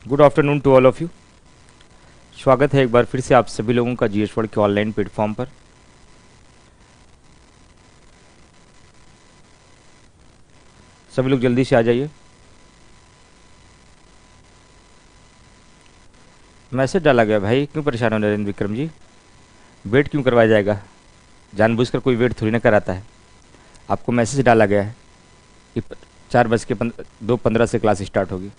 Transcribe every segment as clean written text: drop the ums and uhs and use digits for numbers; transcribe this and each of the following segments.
Good afternoon to all of you. स्वागत है एक बार फिर से आप सभी लोगों का जीएस वर्ल्ड के ऑनलाइन प्लेटफॉर्म पर। सभी लोग जल्दी से आ जाइए। मैसेज डाला गया भाई, क्यों परेशान हो नरेंद्र विक्रम जी? वेट क्यों करवाया जाएगा? जानबूझकर कोई वेट थोड़ी ना कराता है। आपको मैसेज डाला गया है कि 4:02:15 से क्लास स्टार्ट होगी।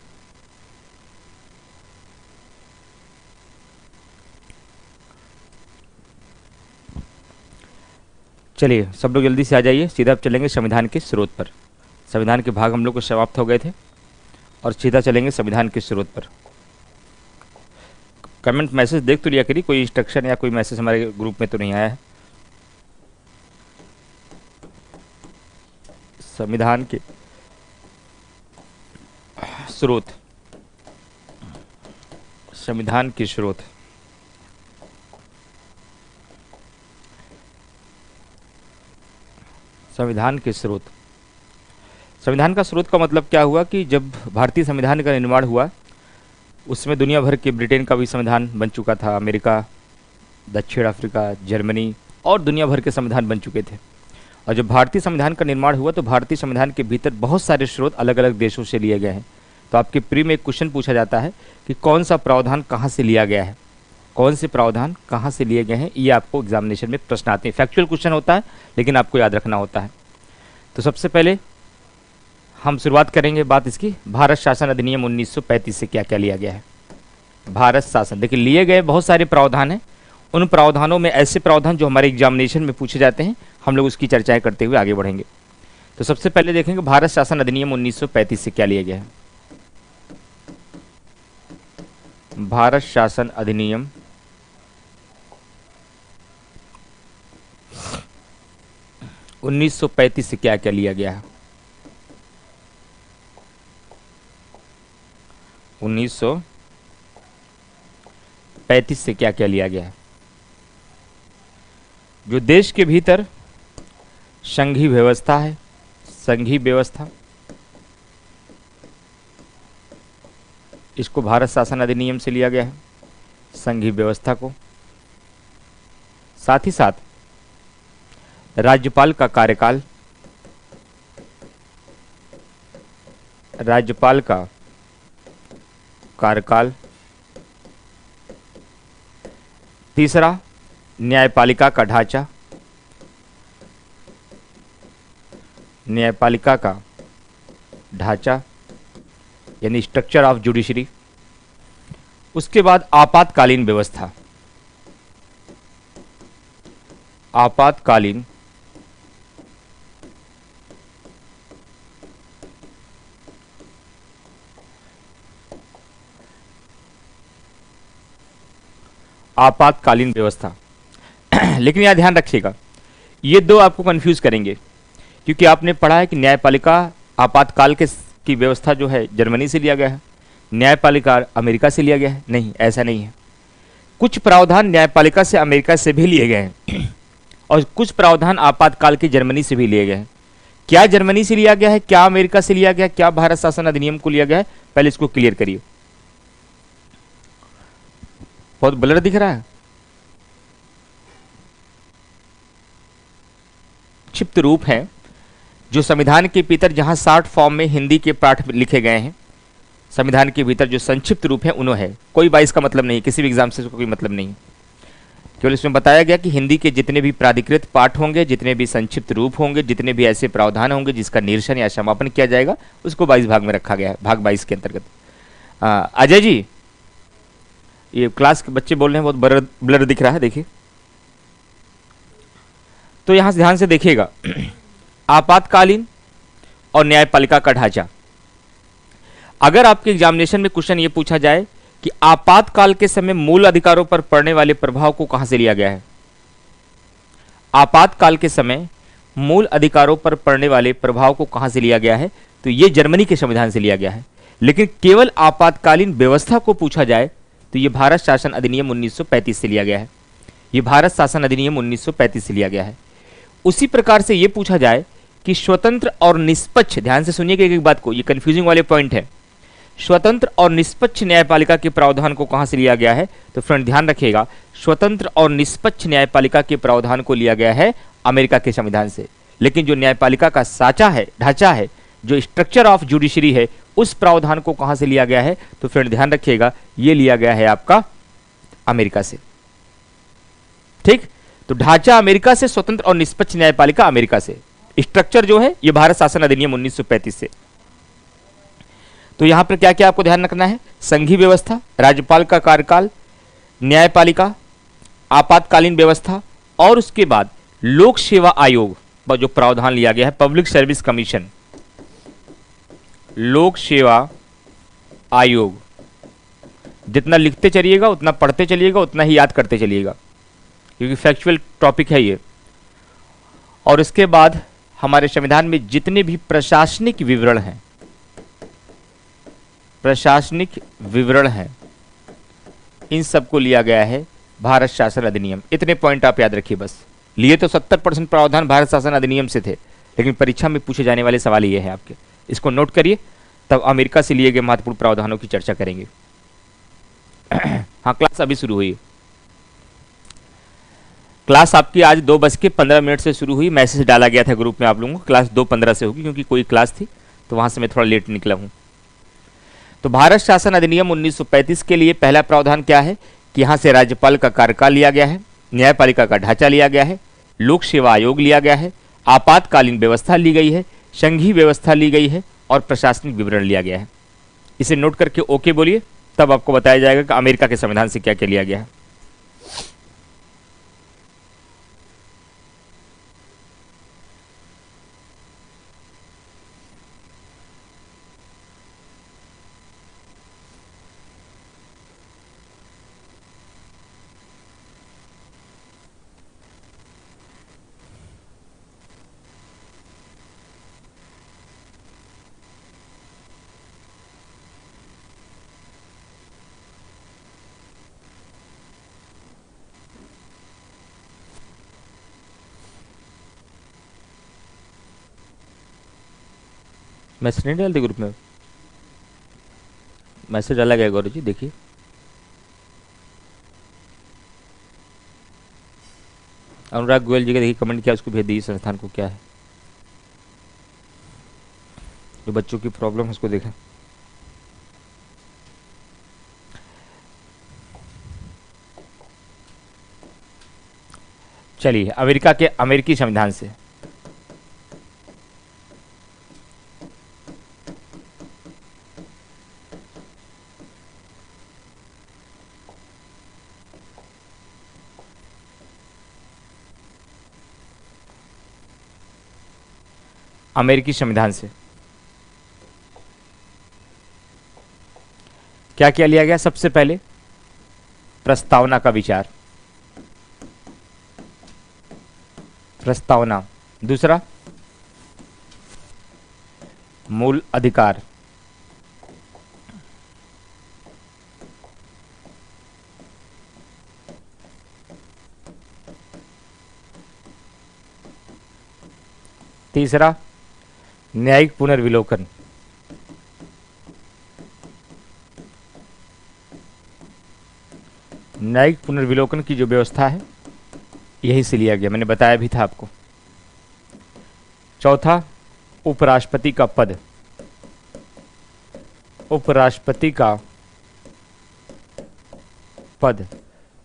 चलिए सब लोग जल्दी से आ जाइए। सीधा अब चलेंगे संविधान के स्रोत पर। संविधान के भाग हम लोग को समाप्त हो गए थे और सीधा चलेंगे संविधान के स्रोत पर। कमेंट मैसेज देख तो लिया करिए, कोई इंस्ट्रक्शन या कोई मैसेज हमारे ग्रुप में तो नहीं आया है। संविधान के स्रोत, संविधान के स्रोत। संविधान के स्रोत। संविधान का स्रोत का मतलब क्या हुआ कि जब भारतीय संविधान का निर्माण हुआ उसमें दुनिया भर के, ब्रिटेन का भी संविधान बन चुका था, अमेरिका, दक्षिण अफ्रीका, जर्मनी और दुनिया भर के संविधान बन चुके थे। और जब भारतीय संविधान का निर्माण हुआ तो भारतीय संविधान के भीतर बहुत सारे स्रोत अलग अलग देशों से लिए गए हैं। तो आपके प्री में एक क्वेश्चन पूछा जाता है कि कौन सा प्रावधान कहाँ से लिया गया है, कौन से प्रावधान कहाँ से लिए गए हैं। ये आपको एग्जामिनेशन में प्रश्न आते हैं। फैक्चुअल क्वेश्चन होता है लेकिन आपको याद रखना होता है। तो सबसे पहले हम शुरुआत करेंगे बात इसकी, भारत शासन अधिनियम 1935 से क्या क्या लिया गया है। भारत शासन, देखिए लिए गए बहुत सारे प्रावधान हैं। उन प्रावधानों में ऐसे प्रावधान जो हमारे एग्जामिनेशन में पूछे जाते हैं, हम लोग उसकी चर्चाएं करते हुए आगे बढ़ेंगे। तो सबसे पहले देखेंगे भारत शासन अधिनियम 1935 से क्या लिया गया है। भारत शासन अधिनियम 1935 से क्या क्या लिया गया है। 1935 से क्या क्या लिया गया है। जो देश के भीतर संघीय व्यवस्था है, संघीय व्यवस्था, इसको भारत शासन अधिनियम से लिया गया है, संघीय व्यवस्था को। साथ ही साथ राज्यपाल का कार्यकाल, राज्यपाल का कार्यकाल। तीसरा, न्यायपालिका का ढांचा, न्यायपालिका का ढांचा यानी स्ट्रक्चर ऑफ जुडिशरी। उसके बाद आपातकालीन व्यवस्था, आपातकालीन आपातकालीन व्यवस्था। लेकिन यह ध्यान रखिएगा, ये दो आपको कंफ्यूज करेंगे, क्योंकि आपने पढ़ा है कि न्यायपालिका आपातकाल की व्यवस्था जो है जर्मनी से लिया गया है, न्यायपालिका अमेरिका से लिया गया है। नहीं, ऐसा नहीं है। कुछ प्रावधान न्यायपालिका से अमेरिका से भी लिए गए हैं और कुछ प्रावधान आपातकाल के जर्मनी से भी लिए गए हैं। क्या जर्मनी से लिया गया है, क्या अमेरिका से लिया गया, क्या भारत शासन अधिनियम को लिया गया है, पहले इसको क्लियर करिए। बहुत ब्लर दिख रहा है। क्षिप्त रूप है जो संविधान के भीतर, जहां शॉर्ट फॉर्म में हिंदी के पाठ लिखे गए हैं, संविधान के भीतर जो संक्षिप्त रूप है उन्हों है। कोई बाइस का मतलब नहीं, किसी भी एग्जाम से कोई मतलब नहीं। केवल इसमें बताया गया कि हिंदी के जितने भी प्राधिकृत पाठ होंगे, जितने भी संक्षिप्त रूप होंगे, जितने भी ऐसे प्रावधान होंगे जिसका निरसन या समापन किया जाएगा, उसको 22 भाग में रखा गया है, भाग 22 के अंतर्गत। अजय जी, ये क्लास के बच्चे बोल रहे हैं, बहुत ब्लर दिख रहा है, देखिए। तो यहां से ध्यान से देखिएगा, आपातकालीन और न्यायपालिका का ढांचा। अगर आपके एग्जामिनेशन में क्वेश्चन ये पूछा जाए कि आपातकाल के समय मूल अधिकारों पर पड़ने वाले प्रभाव को कहां से लिया गया है, आपातकाल के समय मूल अधिकारों पर पड़ने वाले प्रभाव को कहां से लिया गया है, तो यह जर्मनी के संविधान से लिया गया है। लेकिन केवल आपातकालीन व्यवस्था को पूछा जाए तो यह भारत शासन अधिनियम 1935 से लिया गया है। यह भारत शासन अधिनियम 1935 से लिया गया है। उसी प्रकार से यह पूछा जाए कि स्वतंत्र और निष्पक्ष, ध्यान से सुनिएगा एक एक बात को, यह कंफ्यूजिंग वाले पॉइंट है, स्वतंत्र और निष्पक्ष न्यायपालिका के प्रावधान को कहां से लिया गया है? तो फ्रेंड ध्यान रखिएगा, स्वतंत्र और निष्पक्ष न्यायपालिका के प्रावधान को लिया गया है अमेरिका के संविधान से। लेकिन जो न्यायपालिका का साचा है, ढांचा है, जो स्ट्रक्चर ऑफ जुडिशरी है, उस प्रावधान को कहां से लिया गया है? तो फ्रेंड ध्यान रखिएगा, यह लिया गया है आपका अमेरिका से। ठीक, तो ढांचा अमेरिका से, स्वतंत्र और निष्पक्ष न्यायपालिका अमेरिका से, स्ट्रक्चर जो है यह भारत शासन अधिनियम 1935 से। तो यहां पर क्या क्या आपको ध्यान रखना है? संघीय व्यवस्था, राज्यपाल का कार्यकाल, न्यायपालिका, आपातकालीन व्यवस्था, और उसके बाद लोक सेवा आयोग का जो प्रावधान लिया गया है, पब्लिक सर्विस कमीशन, लोक सेवा आयोग। जितना लिखते चलिएगा, उतना पढ़ते चलिएगा, उतना ही याद करते चलिएगा, क्योंकि फैक्चुअल टॉपिक है ये। और इसके बाद हमारे संविधान में जितने भी प्रशासनिक विवरण हैं, प्रशासनिक विवरण हैं, इन सबको लिया गया है भारत शासन अधिनियम। इतने पॉइंट आप याद रखिए बस। लिए तो 70% प्रावधान भारत शासन अधिनियम से थे, लेकिन परीक्षा में पूछे जाने वाले सवाल ये है आपके, इसको नोट करिए, तब अमेरिका से लिए गए महत्वपूर्ण प्रावधानों की चर्चा करेंगे। हाँ, क्लास अभी शुरू हुई। क्लास आपकी आज 2:15 से शुरू हुई। मैसेज डाला गया था ग्रुप में आप लोगों को, क्लास 2:15 से होगी, क्योंकि कोई क्लास थी तो वहां से मैं थोड़ा लेट निकला हूं। तो भारत शासन अधिनियम 1935 के लिए पहला प्रावधान क्या है कि यहां से राज्यपाल का कार्यकाल लिया गया है, न्यायपालिका का ढांचा लिया गया है, लोक सेवा आयोग लिया गया है, आपातकालीन व्यवस्था ली गई है, संघीय व्यवस्था ली गई है, और प्रशासनिक विवरण लिया गया है। इसे नोट करके ओके बोलिए, तब आपको बताया जाएगा कि अमेरिका के संविधान से क्या क्या लिया गया है। मैसेज नहीं डालते ग्रुप में? मैसेज डाला गया गौरव जी, देखिए। अनुराग गोयल जी का देखिए कमेंट किया, उसको भेज दीजिए संस्थान को क्या है, जो बच्चों की प्रॉब्लम है उसको देखें। चलिए, अमेरिका के अमेरिकी संविधान से अमेरिकी संविधान से क्या क्या लिया गया? सबसे पहले प्रस्तावना का विचार, प्रस्तावना। दूसरा, मूल अधिकार। तीसरा, न्यायिक पुनर्विलोकन। न्यायिक पुनर्विलोकन की जो व्यवस्था है यही से लिया गया, मैंने बताया भी था आपको। चौथा, उपराष्ट्रपति का पद, उपराष्ट्रपति का पद।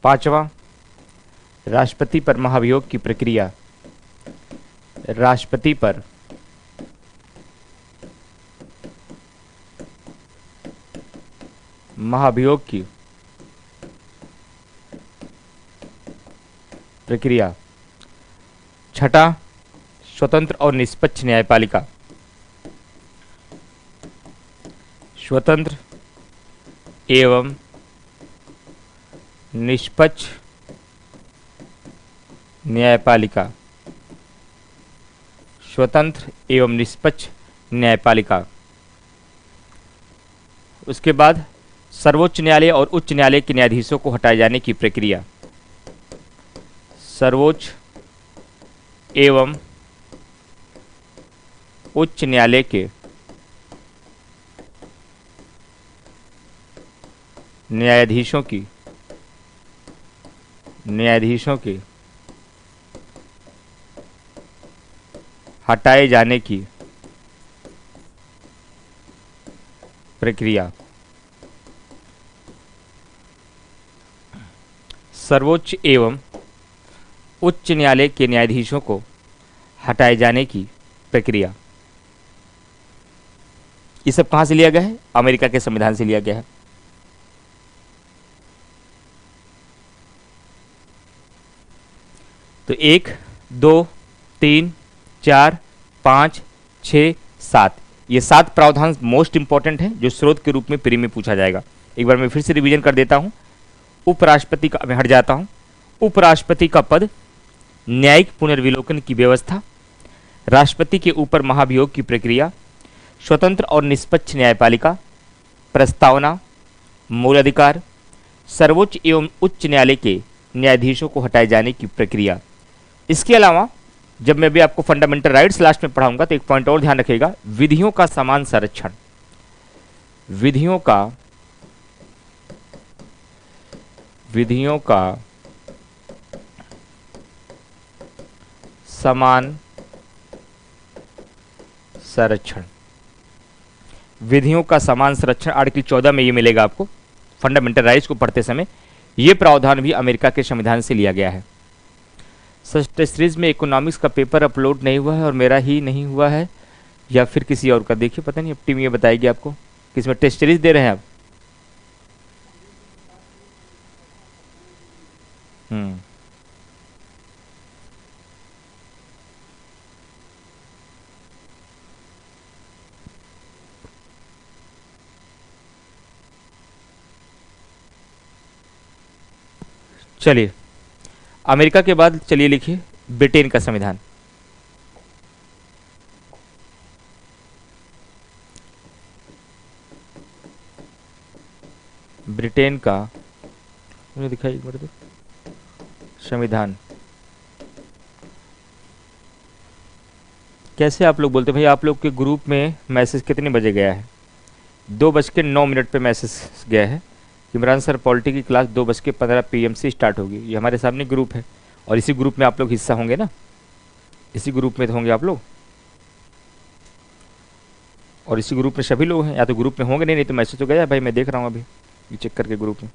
पांचवा, राष्ट्रपति पर महाभियोग की प्रक्रिया, राष्ट्रपति पर महाभियोग की प्रक्रिया। छठा, स्वतंत्र और निष्पक्ष न्यायपालिका, स्वतंत्र एवं निष्पक्ष न्यायपालिका, स्वतंत्र एवं निष्पक्ष न्यायपालिका। उसके बाद सर्वोच्च न्यायालय और उच्च न्यायालय के न्यायाधीशों को हटाए जाने की प्रक्रिया, सर्वोच्च एवं उच्च न्यायालय के न्यायाधीशों की हटाए जाने की प्रक्रिया। सर्वोच्च एवं उच्च न्यायालय के न्यायाधीशों को हटाए जाने की प्रक्रिया। ये सब कहां से लिया गया है? अमेरिका के संविधान से लिया गया है। तो 1, 2, 3, 4, 5, 6, 7, ये 7 प्रावधान मोस्ट इंपॉर्टेंट हैं जो स्रोत के रूप में प्री में पूछा जाएगा। एक बार मैं फिर से रिवीजन कर देता हूं। उपराष्ट्रपति का, मैं हट जाता हूं। उपराष्ट्रपति का पद, न्यायिक पुनर्विलोकन की व्यवस्था, राष्ट्रपति के ऊपर महाभियोग की प्रक्रिया, स्वतंत्र और निष्पक्ष न्यायपालिका, प्रस्तावना, मूल अधिकार, सर्वोच्च एवं उच्च न्यायालय के न्यायाधीशों को हटाए जाने की प्रक्रिया। इसके अलावा जब मैं भी आपको फंडामेंटल राइट्स लास्ट में पढ़ाऊंगा तो एक पॉइंट और ध्यान रखिएगा, विधियों का समान संरक्षण। विधियों का समान संरक्षण। विधियों का समान संरक्षण आर्टिकल 14 में ये मिलेगा आपको फंडामेंटल राइट्स को पढ़ते समय। ये प्रावधान भी अमेरिका के संविधान से लिया गया है। सर टेस्ट सीरीज में इकोनॉमिक्स का पेपर अपलोड नहीं हुआ है और मेरा ही नहीं हुआ है या फिर किसी और का, देखिए पता नहीं, अब टीम ये बताएगी आपको किसमें टेस्ट सीरीज दे रहे हैं आप। चलिए अमेरिका के बाद चलिए लिखिए ब्रिटेन का संविधान। ब्रिटेन का मुझे दिखाई एक बार तो संविधान। कैसे आप लोग बोलते भाई, आप लोग के ग्रुप में मैसेज कितने बजे गया है? 2:09 पे मैसेज गया है, इमरान सर पॉलिटी की क्लास 2:15 PM से स्टार्ट होगी। ये हमारे सामने ग्रुप है और इसी ग्रुप में आप लोग हिस्सा होंगे ना, इसी ग्रुप में तो होंगे आप लोग, और इसी ग्रुप में सभी लोग हैं। या तो ग्रुप में होंगे, नहीं तो मैसेज तो गया भाई, मैं देख रहा हूँ अभी ये चेक करके ग्रुप में।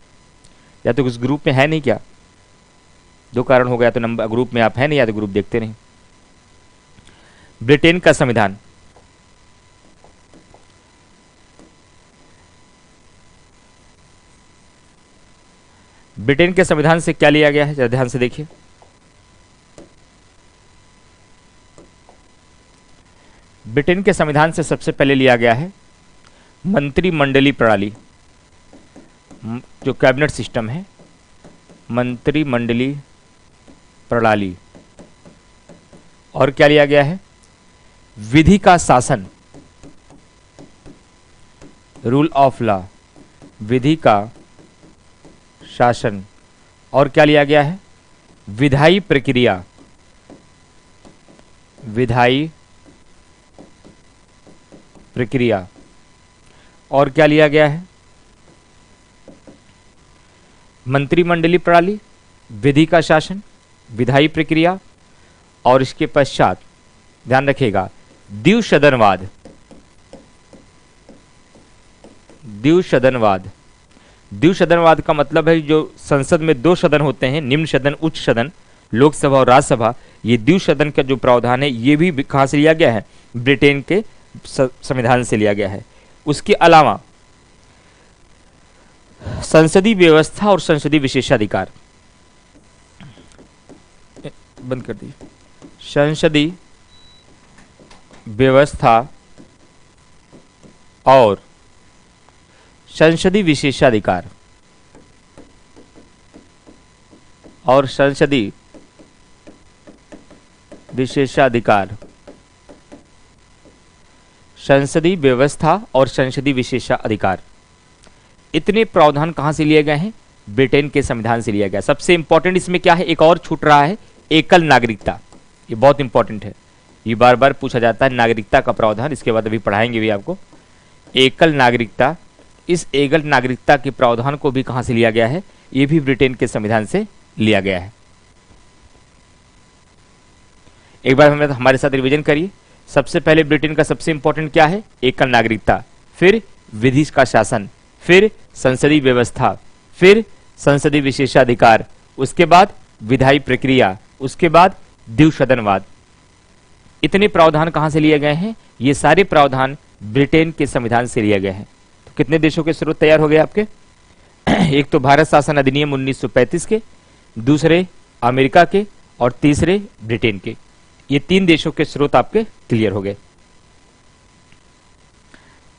या तो उस ग्रुप में है नहीं क्या, 2 कारण हो गया, तो नंबर ग्रुप में आप है नहीं या तो ग्रुप देखते नहीं। ब्रिटेन का संविधान। ब्रिटेन के संविधान से क्या लिया गया है, जरा ध्यान से देखिए। ब्रिटेन के संविधान से सबसे पहले लिया गया है मंत्रिमंडलीय प्रणाली, जो कैबिनेट सिस्टम है, मंत्रिमंडलीय प्रणाली। और क्या लिया गया है? विधि का शासन, रूल ऑफ लॉ, विधि का शासन। और क्या लिया गया है? विधायी प्रक्रिया, विधायी प्रक्रिया। और क्या लिया गया है? मंत्रिमंडलीय प्रणाली, विधि का शासन, विधायी प्रक्रिया, और इसके पश्चात ध्यान रखिएगा द्विसदनवाद। द्विसदनवाद, द्विसदनवाद का मतलब है जो संसद में 2 सदन होते हैं, निम्न सदन उच्च सदन, लोकसभा और राज्यसभा। ये द्विसदन का जो प्रावधान है ये भी कहाँ से लिया गया है? ब्रिटेन के संविधान से लिया गया है। उसके अलावा संसदीय व्यवस्था और संसदीय विशेषाधिकार, बंद कर दीजिए। संसदीय व्यवस्था और संसदीय विशेषाधिकार, और संसदीय विशेषाधिकार, संसदीय व्यवस्था और संसदीय विशेषाधिकार, इतने प्रावधान कहां से लिए गए हैं? ब्रिटेन के संविधान से लिया गया। सबसे इंपॉर्टेंट इसमें क्या है, एक और छूट रहा है, एकल नागरिकता। ये बहुत इंपॉर्टेंट है, ये बार बार पूछा जाता है नागरिकता का प्रावधान, इसके बाद अभी पढ़ाएंगे भी आपको। एकल नागरिकता इस एकल नागरिकता के प्रावधान को भी कहां से लिया गया है? ये भी ब्रिटेन के संविधान से लिया गया है। एक बार हमारे साथ रिवीजन करिए। सबसे पहले ब्रिटेन का सबसे इंपॉर्टेंट क्या है? एकल नागरिकता, फिर विधि का शासन, फिर संसदीय व्यवस्था, फिर संसदीय विशेषाधिकार, उसके बाद विधायी प्रक्रिया, उसके बाद द्विसदनवाद। इतने प्रावधान कहां से लिए गए हैं? ये सारे प्रावधान ब्रिटेन के संविधान से लिए गए हैं। तो कितने देशों के स्रोत तैयार हो गए आपके? एक तो भारत शासन अधिनियम 1935 के, दूसरे अमेरिका के और तीसरे ब्रिटेन के। ये 3 देशों के स्रोत आपके क्लियर हो गए।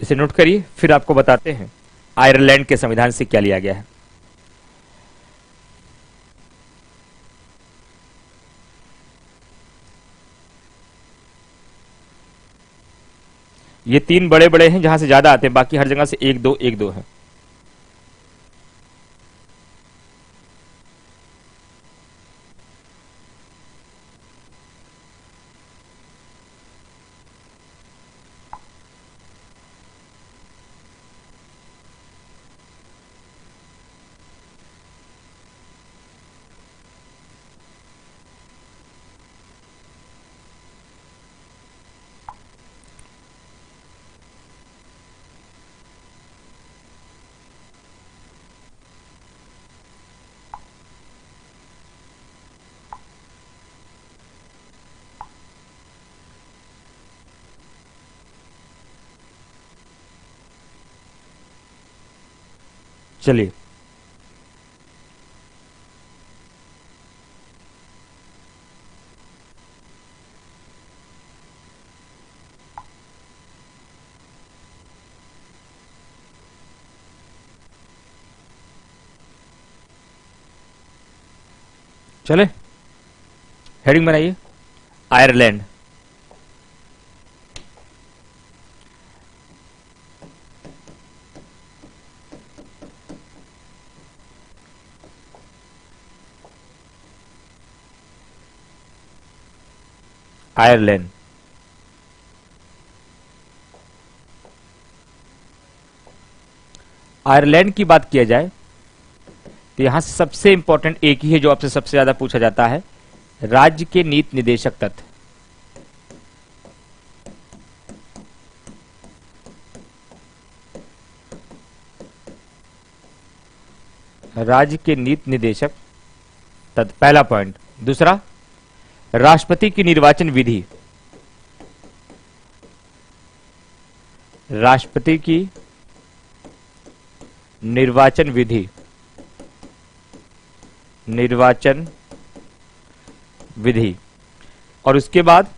इसे नोट करिए, फिर आपको बताते हैं आयरलैंड के संविधान से क्या लिया गया है। ये 3 बड़े बड़े हैं जहां से ज्यादा आते हैं, बाकी हर जगह से 1-2 है। चलिए, चले हेडिंग बनाइए, आयरलैंड। आयरलैंड आयरलैंड की बात किया जाए तो यहां सबसे इंपॉर्टेंट एक ही है जो आपसे सबसे ज्यादा पूछा जाता है, राज्य के नीति निदेशक तत्व। राज्य के नीति निदेशक तत्व, पहला पॉइंट। दूसरा, राष्ट्रपति की निर्वाचन विधि। राष्ट्रपति की निर्वाचन विधि, निर्वाचन विधि। और उसके बाद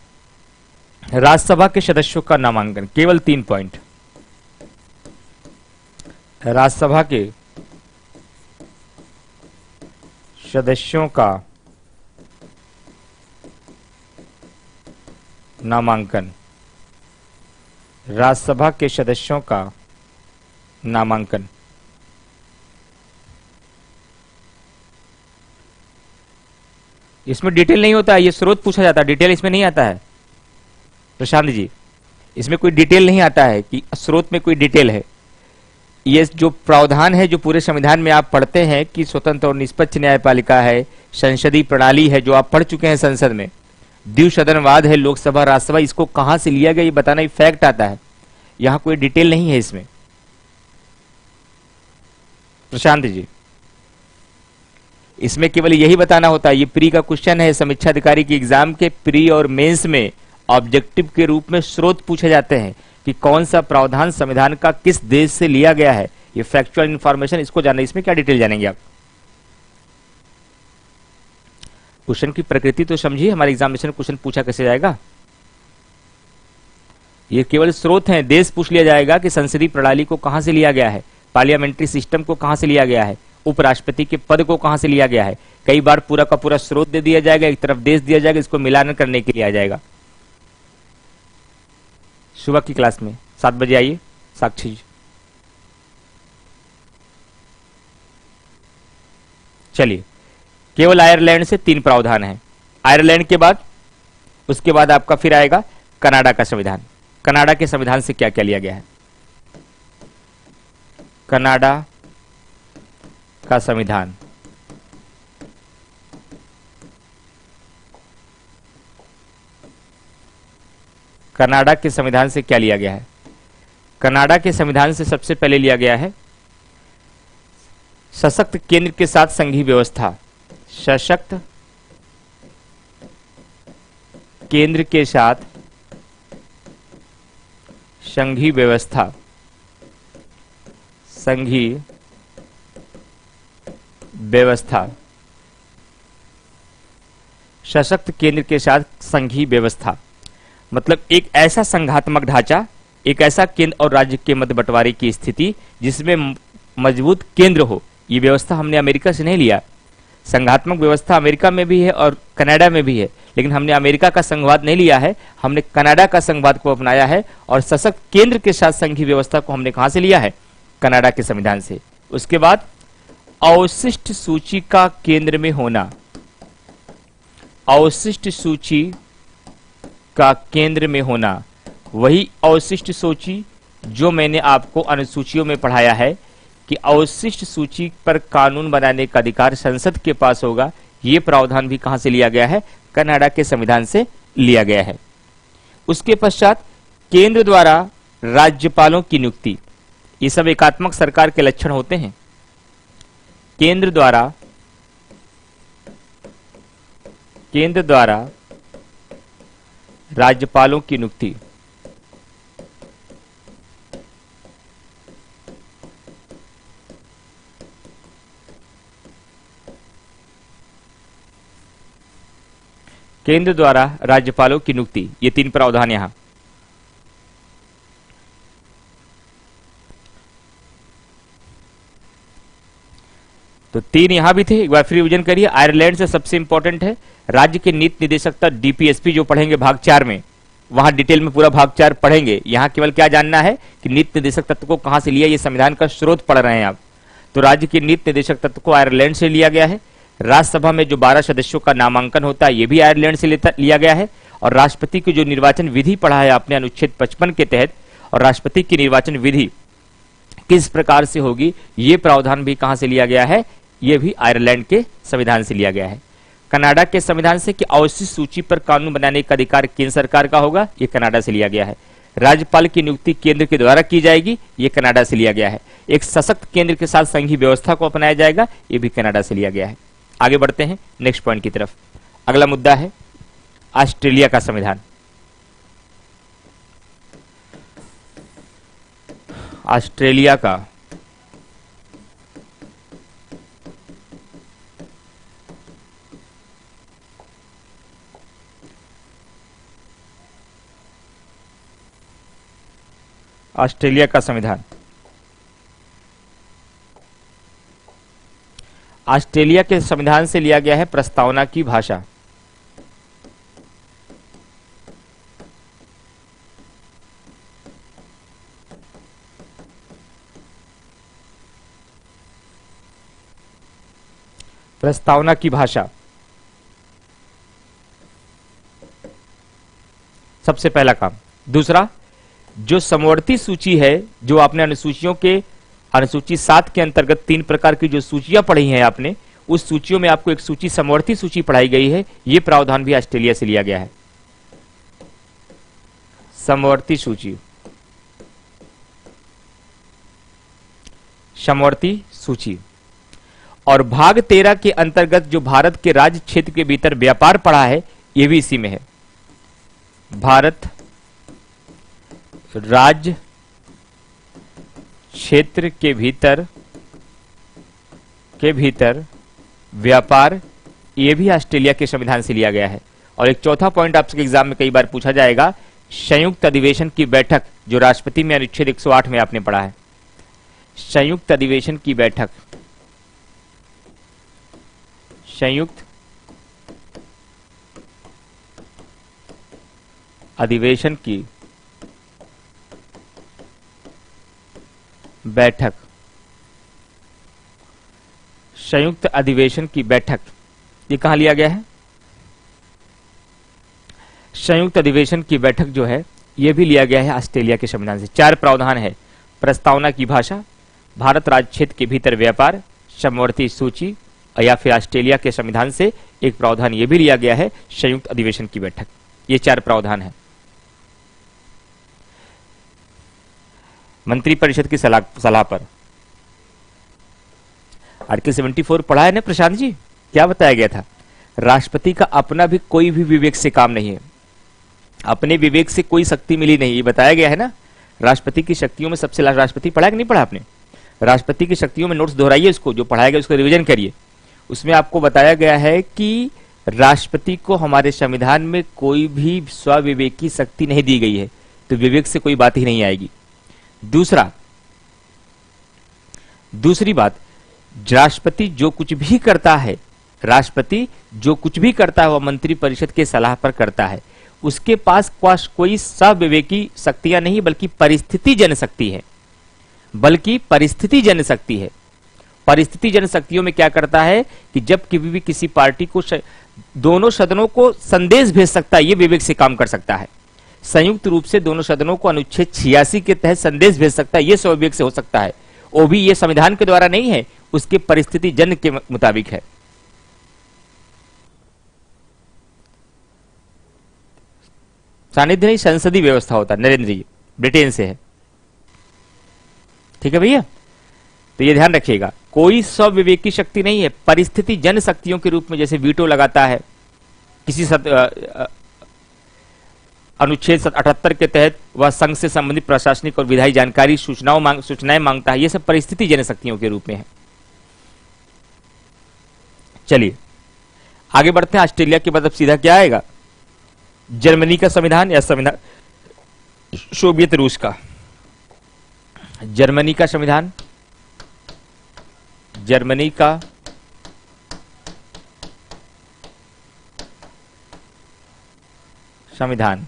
राज्यसभा के सदस्यों का नामांकन। केवल 3 पॉइंट। राज्यसभा के सदस्यों का नामांकन। राज्यसभा के सदस्यों का नामांकन। इसमें डिटेल नहीं होता है, ये स्रोत पूछा जाता है, डिटेल इसमें नहीं आता है प्रशांत जी। इसमें कोई डिटेल नहीं आता है कि स्रोत में कोई डिटेल है। ये जो प्रावधान है जो पूरे संविधान में आप पढ़ते हैं कि स्वतंत्र और निष्पक्ष न्यायपालिका है, संसदीय प्रणाली है जो आप पढ़ चुके हैं संसद में, द्विसदनवाद है, लोकसभा राज्यसभा, इसको कहां से लिया गया ये बताना ही फैक्ट आता है। यहां कोई डिटेल नहीं है इसमें प्रशांत जी। इसमें केवल यही बताना होता है, ये प्री का क्वेश्चन है, समीक्षा अधिकारी की एग्जाम के प्री और मेंस में ऑब्जेक्टिव के रूप में स्रोत पूछे जाते हैं कि कौन सा प्रावधान संविधान का किस देश से लिया गया है। ये फैक्चुअल इंफॉर्मेशन, इसको जानना। इसमें क्या डिटेल जानेंगे आप? क्वेश्चन की प्रकृति तो समझिए, हमारे एग्जामिनेशन में क्वेश्चन पूछा कैसे जाएगा। ये केवल स्रोत हैं। देश पूछ लिया जाएगा कि संसदीय प्रणाली को कहां से लिया गया है, पार्लियामेंट्री सिस्टम को कहां से लिया गया है, उपराष्ट्रपति के पद को कहां से लिया गया है। कई बार पूरा का पूरा स्रोत दे दिया जाएगा, एक तरफ देश दिया जाएगा, इसको मिलान करने के लिए आ जाएगा। सुबह की क्लास में 7 बजे आइए साक्षी। चलिए, केवल आयरलैंड से 3 प्रावधान है। आयरलैंड के बाद उसके बाद आपका फिर आएगा कनाडा का संविधान। कनाडा के संविधान से क्या क्या लिया गया है? कनाडा का संविधान। कनाडा के संविधान से क्या लिया गया है? कनाडा के संविधान से सबसे पहले लिया गया है सशक्त केंद्र के साथ संघीय व्यवस्था। सशक्त केंद्र के साथ संघीय व्यवस्था। संघीय व्यवस्था। सशक्त केंद्र के साथ संघीय व्यवस्था मतलब एक ऐसा संघात्मक ढांचा, एक ऐसा केंद्र और राज्य के मध्य बंटवारे की स्थिति जिसमें मजबूत केंद्र हो। ये व्यवस्था हमने अमेरिका से नहीं लिया। संघात्मक व्यवस्था अमेरिका में भी है और कनाडा में भी है, लेकिन हमने अमेरिका का संघवाद नहीं लिया है, हमने कनाडा का संघवाद को अपनाया है। और सशक्त केंद्र के साथ संघीय व्यवस्था को हमने कहां से लिया है? कनाडा के संविधान से। उसके बाद अवशिष्ट सूची का केंद्र में होना। अवशिष्ट सूची का केंद्र में होना, वही अवशिष्ट सूची जो मैंने आपको अनुसूचियों में पढ़ाया है कि अवशिष्ट सूची पर कानून बनाने का अधिकार संसद के पास होगा। यह प्रावधान भी कहां से लिया गया है? कनाडा के संविधान से लिया गया है। उसके पश्चात केंद्र द्वारा राज्यपालों की नियुक्ति। ये सब एकात्मक सरकार के लक्षण होते हैं। केंद्र द्वारा राज्यपालों की नियुक्ति। केंद्र द्वारा राज्यपालों की नियुक्ति, ये तीन प्रावधान यहां। तो तीन यहां भी थे, एक बार फिर रिवीजन करिए। आयरलैंड से सबसे इंपॉर्टेंट है राज्य के नीति निदेशकता डीपीएसपी जो पढ़ेंगे भाग 4 में, वहां डिटेल में पूरा भाग 4 पढ़ेंगे। यहां केवल क्या जानना है कि नीति निदेशक तत्व को कहां से लिया, ये संविधान का स्रोत पढ़ रहे हैं आप। तो राज्य के नीति निदेशक तत्व को आयरलैंड से लिया गया है। राज्यसभा में जो 12 सदस्यों का नामांकन होता है, यह भी आयरलैंड से लिया गया है। और राष्ट्रपति की जो निर्वाचन विधि पढ़ा है आपने अनुच्छेद 55 के तहत, और राष्ट्रपति की निर्वाचन विधि किस प्रकार से होगी, ये प्रावधान भी कहां से लिया गया है? यह भी आयरलैंड के संविधान से लिया गया है। कनाडा के संविधान से कि अवशिष्ट सूची पर कानून बनाने का अधिकार केंद्र सरकार का होगा, यह कनाडा से लिया गया है। राज्यपाल की नियुक्ति केंद्र के द्वारा की जाएगी, यह कनाडा से लिया गया है। एक सशक्त केंद्र के साथ संघीय व्यवस्था को अपनाया जाएगा, यह भी कनाडा से लिया गया है। आगे बढ़ते हैं नेक्स्ट पॉइंट की तरफ। अगला मुद्दा है ऑस्ट्रेलिया का संविधान। ऑस्ट्रेलिया का संविधान। ऑस्ट्रेलिया के संविधान से लिया गया है प्रस्तावना की भाषा। प्रस्तावना की भाषा सबसे पहला काम। दूसरा, जो समवर्ती सूची है, जो आपने अनुसूची 7 के अंतर्गत 3 प्रकार की जो सूचियां पढ़ी हैं आपने, उस सूचियों में आपको एक सूची समवर्ती सूची पढ़ाई गई है। यह प्रावधान भी ऑस्ट्रेलिया से लिया गया है। समवर्ती सूची, समवर्ती सूची। और भाग 13 के अंतर्गत जो भारत के राज्य क्षेत्र के भीतर व्यापार पड़ा है, यह भी इसी में है। भारत राज्य क्षेत्र के भीतर व्यापार, यह भी ऑस्ट्रेलिया के संविधान से लिया गया है। और एक चौथा पॉइंट आपके एग्जाम में कई बार पूछा जाएगा, संयुक्त अधिवेशन की बैठक, जो राष्ट्रपति में अनुच्छेद 108 में आपने पढ़ा है। संयुक्त अधिवेशन की बैठक, संयुक्त अधिवेशन की बैठक, संयुक्त अधिवेशन की बैठक, ये कहां लिया गया है? संयुक्त अधिवेशन की बैठक जो है, यह भी लिया गया है ऑस्ट्रेलिया के संविधान से। 4 प्रावधान है। प्रस्तावना की भाषा, भारत राज्य क्षेत्र के भीतर व्यापार, समवर्ती सूची या फिर ऑस्ट्रेलिया के संविधान से एक प्रावधान यह भी लिया गया है, संयुक्त अधिवेशन की बैठक। ये 4 प्रावधान है। मंत्रिपरिषद की सलाह पर आर्टिकल 74 पढ़ा है ना प्रशांत जी? क्या बताया गया था? राष्ट्रपति का अपना भी कोई भी विवेक से काम नहीं है, अपने विवेक से कोई शक्ति मिली नहीं, ये बताया गया है ना। राष्ट्रपति की शक्तियों में सबसे लास्ट राष्ट्रपति पढ़ा कि नहीं पढ़ा आपने? राष्ट्रपति की शक्तियों में नोट्स दोहराइए, उसको जो पढ़ाया गया उसको रिवीजन करिए। उसमें आपको बताया गया है कि राष्ट्रपति को हमारे संविधान में कोई भी स्वविवेकी शक्ति नहीं दी गई है, तो विवेक से कोई बात ही नहीं आएगी। दूसरी बात, राष्ट्रपति जो कुछ भी करता है, राष्ट्रपति जो कुछ भी करता है वह मंत्रिपरिषद के सलाह पर करता है। उसके पास कोई स्वविवेकी शक्तियां नहीं, बल्कि परिस्थिति जन शक्ति है, परिस्थिति जन शक्तियों में क्या करता है कि जब कभी भी किसी पार्टी को दोनों सदनों को संदेश भेज सकता है, ये विवेक से काम कर सकता है। संयुक्त रूप से दोनों सदनों को अनुच्छेद 86 के तहत संदेश भेज सकता है, ये स्वविवेक से हो सकता है। वो भी ये संविधान के द्वारा नहीं है, उसके परिस्थिति जन के मुताबिक है। सानिध्य नहीं, संसदीय व्यवस्था होता है। नरेंद्र जी ब्रिटेन से है, ठीक है भैया? तो ये ध्यान रखिएगा, कोई स्वविवेकी शक्ति नहीं है, परिस्थिति जन शक्तियों के रूप में जैसे वीटो लगाता है किसी अनुच्छेद 78 के तहत, वह संघ से संबंधित प्रशासनिक और विधायी जानकारी सूचनाएं मांगता है, ये सब परिस्थिति जन शक्तियों के रूप में है। चलिए आगे बढ़ते हैं। ऑस्ट्रेलिया के बाद अब सीधा क्या आएगा? जर्मनी का संविधान या संविधान सोवियत रूस का? जर्मनी का संविधान, जर्मनी का संविधान।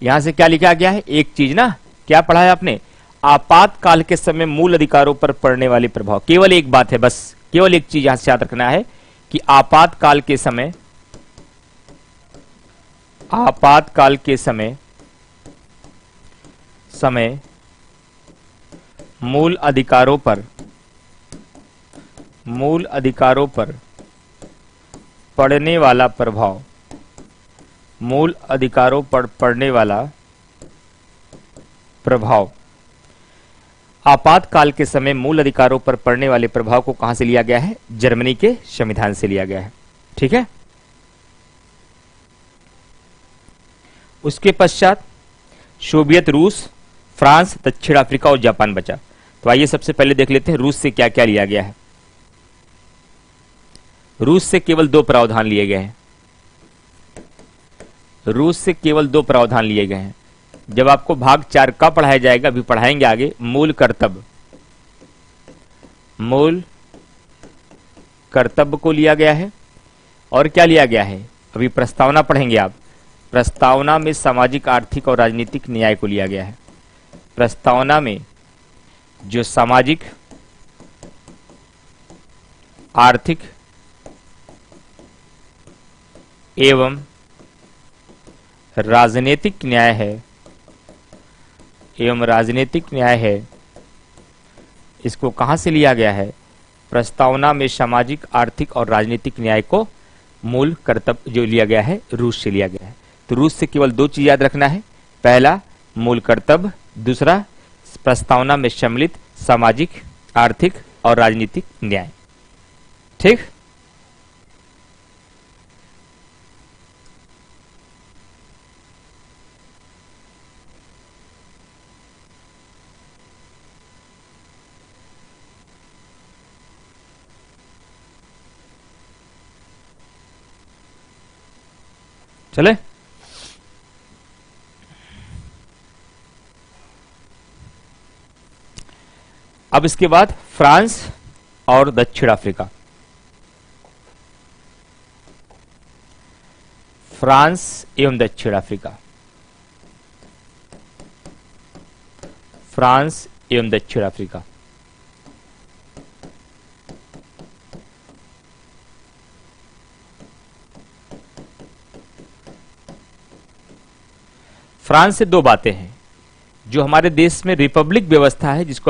यहां से क्या लिखा गया है? एक चीज ना, क्या पढ़ा है आपने? आपातकाल के समय मूल अधिकारों पर पड़ने वाले प्रभाव। केवल एक बात है, बस केवल एक चीज यहां से याद रखना है कि आपातकाल के समय मूल अधिकारों पर पड़ने वाला प्रभाव, मूल अधिकारों पर पड़ने वाला प्रभाव। आपातकाल के समय मूल अधिकारों पर पड़ने वाले प्रभाव को कहां से लिया गया है? जर्मनी के संविधान से लिया गया है, ठीक है? उसके पश्चात सोवियत रूस, फ्रांस, दक्षिण अफ्रीका और जापान बचा। तो आइए सबसे पहले देख लेते हैं रूस से क्या क्या लिया गया है। रूस से केवल 2 प्रावधान लिए गए हैं। रूस से केवल 2 प्रावधान लिए गए हैं। जब आपको भाग 4 का पढ़ाया जाएगा, अभी पढ़ाएंगे आगे, मूल कर्तव्य को लिया गया है। और क्या लिया गया है? अभी प्रस्तावना पढ़ेंगे आप। प्रस्तावना में सामाजिक, आर्थिक और राजनीतिक न्याय को लिया गया है। प्रस्तावना में जो सामाजिक, आर्थिक एवं राजनीतिक न्याय है, इसको कहां से लिया गया है? प्रस्तावना में सामाजिक, आर्थिक और राजनीतिक न्याय को मूल कर्तव्य जो लिया गया है, रूस से लिया गया है। तो रूस से केवल 2 चीज याद रखना है, पहला मूल कर्तव्य, दूसरा प्रस्तावना में सम्मिलित सामाजिक, आर्थिक और राजनीतिक न्याय, ठीक? चले अब इसके बाद फ्रांस और दक्षिण अफ्रीका। फ्रांस एवं दक्षिण अफ्रीका, फ्रांस एवं दक्षिण अफ्रीका। फ्रांस से 2 बातें हैं। जो हमारे देश में रिपब्लिक व्यवस्था है, जिसको